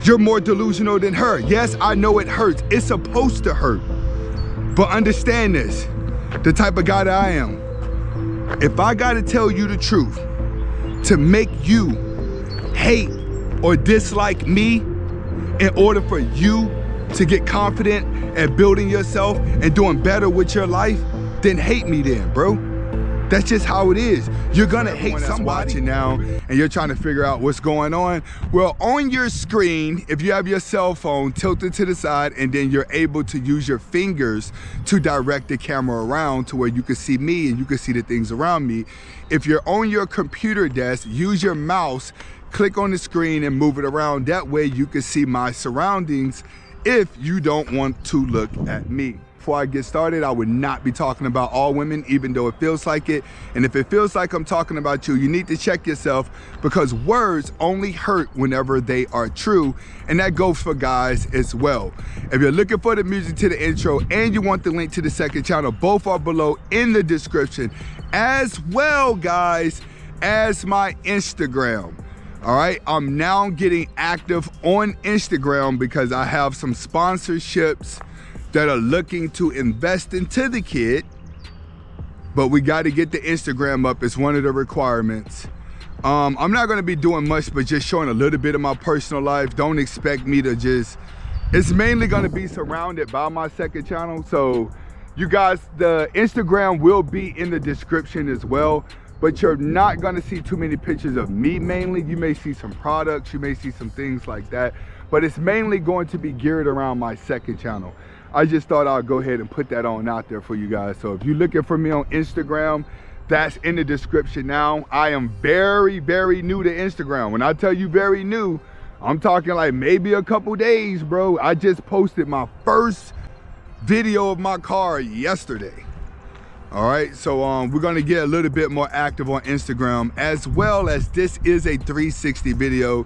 You're more delusional than her. Yes, I know it hurts. It's supposed to hurt. But understand this, the type of guy that I am, if I gotta tell you the truth to make you hate or dislike me in order for you to get confident at building yourself and doing better with your life, then hate me then, bro. That's just how it is. You're gonna hate somebody watching now and you're trying to figure out what's going on. Well, on your screen, if you have your cell phone tilted to the side and then you're able to use your fingers to direct the camera around to where you can see me and you can see the things around me. If you're on your computer desk, use your mouse, click on the screen and move it around. That way you can see my surroundings if you don't want to look at me. Before I get started, I would not be talking about all women, even though it feels like it. And if it feels like I'm talking about you, you need to check yourself, because words only hurt whenever they are true. And that goes for guys as well. If you're looking for the music to the intro and you want the link to the second channel, both are below in the description, as well, guys, as my Instagram. All right, I'm now getting active on Instagram because I have some sponsorships that are looking to invest into the kid, but we got to get the Instagram up. It's one of the requirements. I'm not going to be doing much but just showing a little bit of my personal life. Don't expect me to just, it's mainly going to be surrounded by my second channel. So you guys, the Instagram will be in the description as well, but you're not going to see too many pictures of me mainly. You may see some products, you may see some things like that, but it's mainly going to be geared around my second channel. I just thought I'd go ahead and put that on out there for you guys. So if you're looking for me on Instagram, that's in the description now. I am very, very new to Instagram. When I tell you very new, I'm talking like maybe a couple days, bro. I just posted my first video of my car yesterday. All right, so we're gonna get a little bit more active on Instagram, as well as this is a 360 video.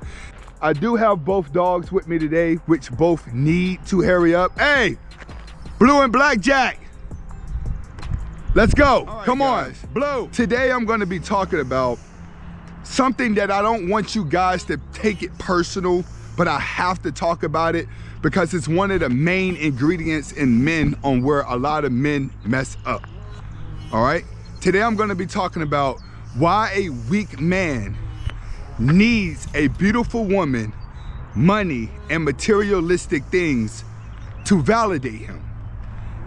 I do have both dogs with me today, which both need to hurry up. Hey, Blue and Blackjack, let's go. Right, come guys. On, Blue. Today I'm gonna be talking about something that I don't want you guys to take it personal, but I have to talk about it because it's one of the main ingredients in men on where a lot of men mess up. All right, today I'm gonna be talking about why a weak man needs a beautiful woman, money, and materialistic things to validate him.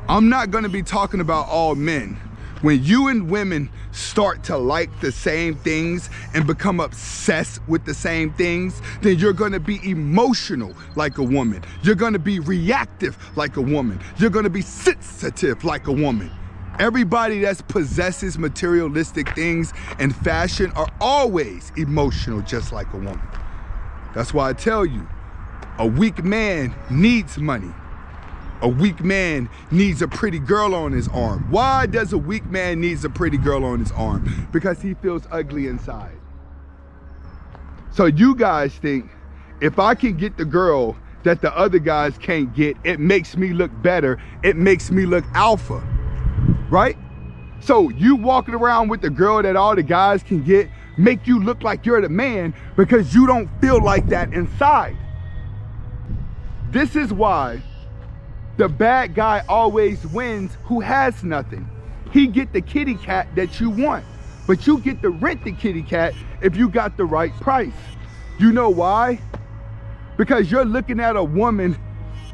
I'm not gonna be talking about all men. When you and women start to like the same things and become obsessed with the same things, then you're gonna be emotional like a woman. You're gonna be reactive like a woman. You're gonna be sensitive like a woman. Everybody that possesses materialistic things and fashion are always emotional just like a woman. That's why I tell you, a weak man needs money. A weak man needs a pretty girl on his arm. Why does a weak man need a pretty girl on his arm? Because he feels ugly inside. So you guys think, if I can get the girl that the other guys can't get, it makes me look better, it makes me look alpha, right? So you walking around with the girl that all the guys can get make you look like you're the man because you don't feel like that inside. This is why the bad guy always wins who has nothing. He get the kitty cat that you want, but you get to rent the kitty cat if you got the right price. You know why? Because you're looking at a woman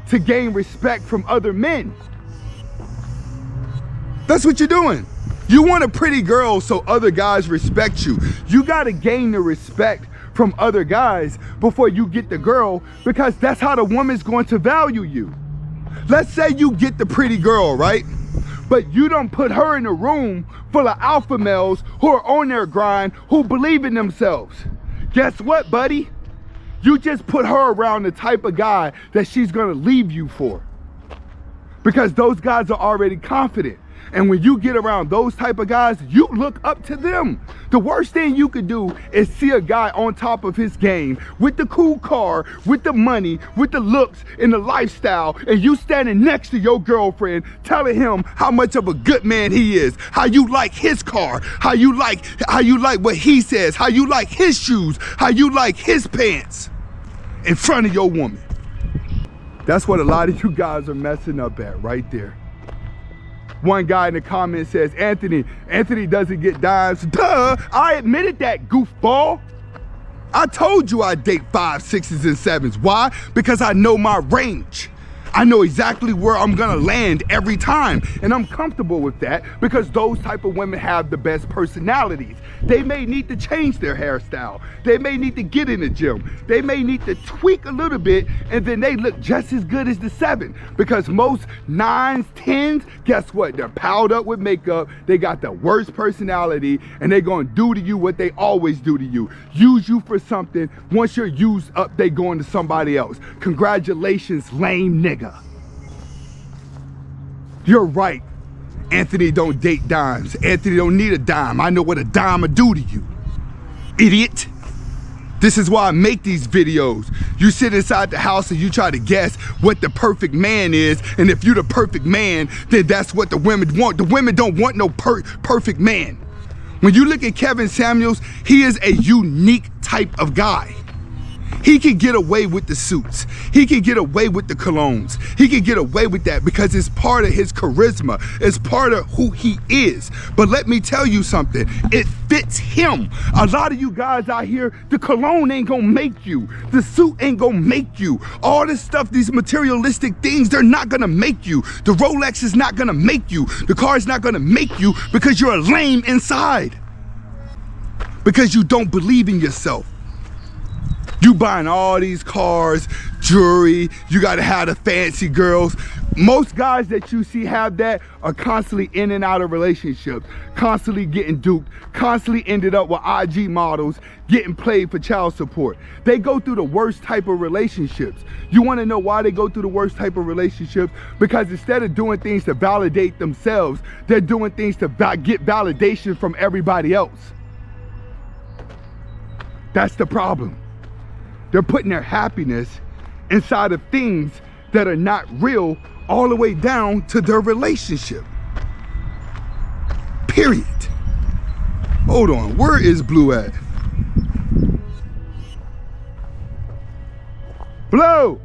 to gain respect from other men. That's what you're doing. You want a pretty girl so other guys respect you. You gotta gain the respect from other guys before you get the girl, because that's how the woman's going to value you. Let's say you get the pretty girl, right? But you don't put her in a room full of alpha males who are on their grind, who believe in themselves. Guess what, buddy? You just put her around the type of guy that she's gonna leave you for. Because those guys are already confident. And when you get around those type of guys, you look up to them. The worst thing you could do is see a guy on top of his game with the cool car, with the money, with the looks and the lifestyle, and you standing next to your girlfriend telling him how much of a good man he is, how you like his car, how you like what he says, how you like his shoes, how you like his pants. in front of your woman. That's what a lot of you guys are messing up at right there. One guy in the comments says, Anthony doesn't get dimes. Duh, I admitted that, goofball. I told you I date 5, 6s, and 7s. Why? Because I know my range. I know exactly where I'm gonna land every time, and I'm comfortable with that because those type of women have the best personalities. They may need to change their hairstyle. They may need to get in the gym. They may need to tweak a little bit, and then they look just as good as the 7. Because most 9s, 10s, guess what? They're piled up with makeup. They got the worst personality, and they're gonna do to you what they always do to you. Use you for something. Once you're used up, they go into somebody else. Congratulations, lame nigga. You're right. Anthony don't date dimes. Anthony don't need a dime. I know what a dime will do to you, idiot. This is why I make these videos. You sit inside the house and you try to guess what the perfect man is, and if you're the perfect man, then that's what the women want. The women don't want no perfect man. When you look at Kevin Samuels, he is a unique type of guy. He can get away with the suits. He can get away with the colognes. He can get away with that because it's part of his charisma. It's part of who he is. But let me tell you something. It fits him. A lot of you guys out here, the cologne ain't gonna make you. The suit ain't gonna make you. All this stuff, these materialistic things, they're not gonna make you. The Rolex is not gonna make you. The car is not gonna make you because you're a lame inside. Because you don't believe in yourself. You buying all these cars, jewelry, you gotta have the fancy girls. Most guys that you see have that are constantly in and out of relationships, constantly getting duped, constantly ended up with IG models, getting played for child support. They go through the worst type of relationships. You wanna know why they go through the worst type of relationships? Because instead of doing things to validate themselves, they're doing things to get validation from everybody else. That's the problem. They're putting their happiness inside of things that are not real all the way down to their relationship. Period. Hold on, where is Blue at? Blue!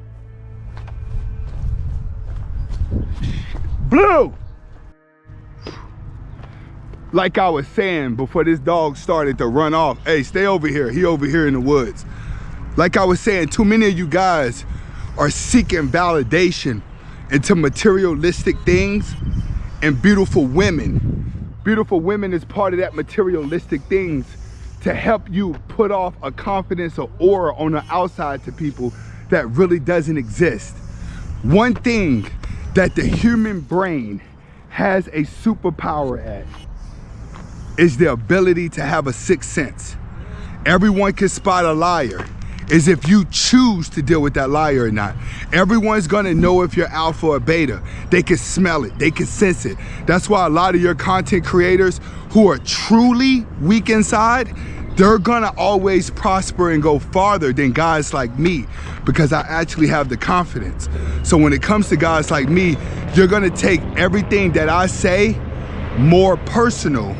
Blue! Like I was saying before this dog started to run off, hey, stay over here. He over here in the woods. Like I was saying, too many of you guys are seeking validation into materialistic things and beautiful women. Beautiful women is part of that materialistic things to help you put off a confidence or aura on the outside to people that really doesn't exist. One thing that the human brain has a superpower at is the ability to have a sixth sense. Everyone can spot a liar. Is if you choose to deal with that liar or not. Everyone's gonna know if you're alpha or beta. They can smell it, they can sense it. That's why a lot of your content creators who are truly weak inside, they're gonna always prosper and go farther than guys like me because I actually have the confidence. So when it comes to guys like me, you're gonna take everything that I say more personal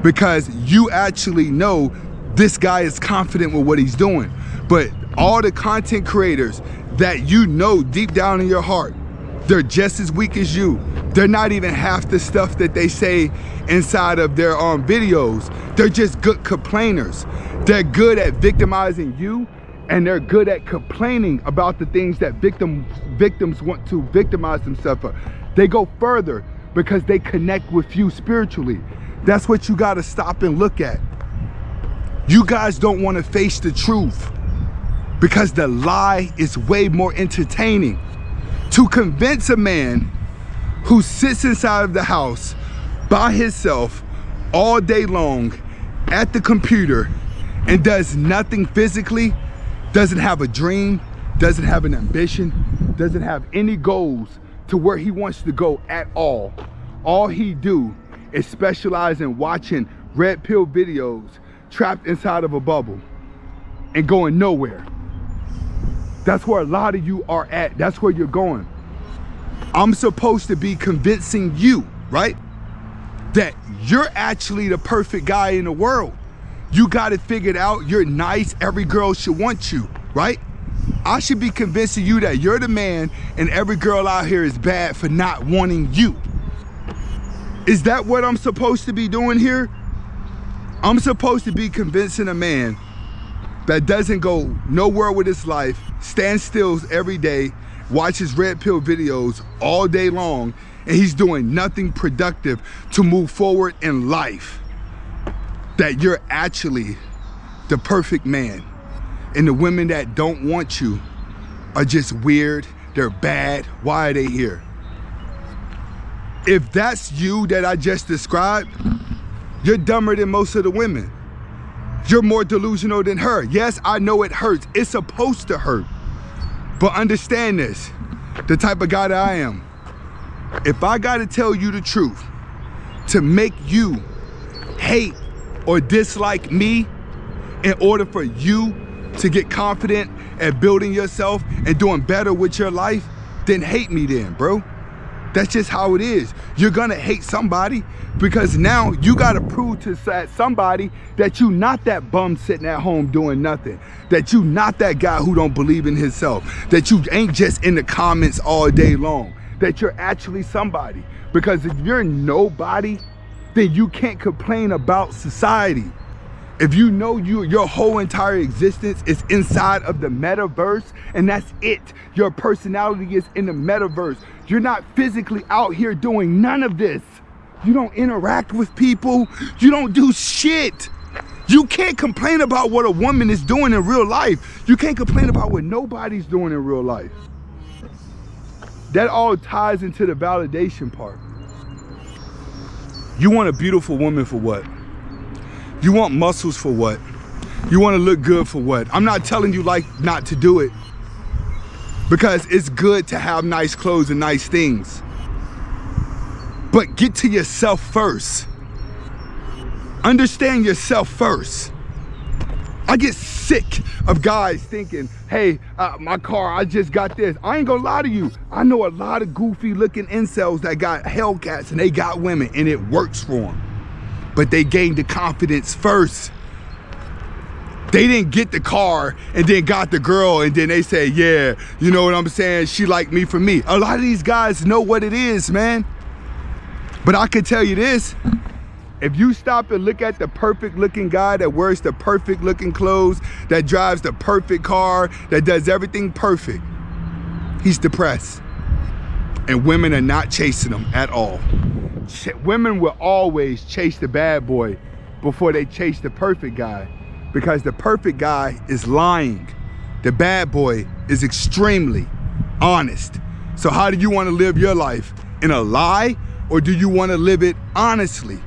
because you actually know this guy is confident with what he's doing. But all the content creators that you know deep down in your heart, they're just as weak as you. They're not even half the stuff that they say inside of their videos. They're just good complainers. They're good at victimizing you, and they're good at complaining about the things that victims want to victimize themselves for. They go further because they connect with you spiritually. That's what you gotta stop and look at. You guys don't wanna face the truth because the lie is way more entertaining. To convince a man who sits inside of the house by himself all day long at the computer and does nothing physically, doesn't have a dream, doesn't have an ambition, doesn't have any goals to where he wants to go at all. All he do is specialize in watching red pill videos trapped inside of a bubble and going nowhere. That's where a lot of you are at. That's where you're going. I'm supposed to be convincing you, right? That you're actually the perfect guy in the world. You got it figured out. You're nice. Every girl should want you, right? I should be convincing you that you're the man and every girl out here is bad for not wanting you. Is that what I'm supposed to be doing here? I'm supposed to be convincing a man that doesn't go nowhere with his life, stands still every day, watches red pill videos all day long, and he's doing nothing productive to move forward in life, that you're actually the perfect man. And the women that don't want you are just weird, they're bad, why are they here? If that's you that I just described, you're dumber than most of the women. You're more delusional than her. Yes, I know it hurts. It's supposed to hurt. But understand this, the type of guy that I am, if I gotta tell you the truth to make you hate or dislike me in order for you to get confident at building yourself and doing better with your life, then hate me then, bro. That's just how it is. You're gonna hate somebody because now you gotta prove to somebody that you not that bum sitting at home doing nothing, that you not that guy who don't believe in himself, that you ain't just in the comments all day long, that you're actually somebody. Because if you're nobody, then you can't complain about society. If you know your whole entire existence is inside of the metaverse and that's it, your personality is in the metaverse. You're not physically out here doing none of this. You don't interact with people. You don't do shit. You can't complain about what a woman is doing in real life. You can't complain about what nobody's doing in real life. That all ties into the validation part. You want a beautiful woman for what? You want muscles for what? You want to look good for what? I'm not telling you like not to do it, because it's good to have nice clothes and nice things. But get to yourself first. Understand yourself first. I get sick of guys thinking, hey, my car, I just got this. I ain't gonna lie to you. I know a lot of goofy looking incels that got Hellcats and they got women and it works for them. But they gained the confidence first. They didn't get the car and then got the girl and then they say, yeah, you know what I'm saying? She liked me for me. A lot of these guys know what it is, man. But I can tell you this, if you stop and look at the perfect looking guy that wears the perfect looking clothes, that drives the perfect car, that does everything perfect, he's depressed. And women are not chasing him at all. Women will always chase the bad boy before they chase the perfect guy, because the perfect guy is lying. The bad boy is extremely honest. So how do you want to live your life? In a lie, or do you want to live it honestly?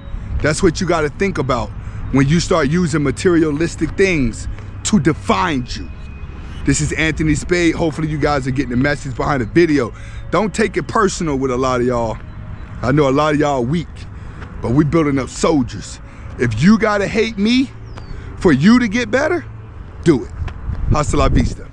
That's what you got to think about when you start using materialistic things to define you. This is Anthony Spade. Hopefully you guys are getting the message behind the video. Don't take it personal with a lot of y'all. I know a lot of y'all are weak, but we building up soldiers. If you gotta hate me for you to get better, do it. Hasta la vista.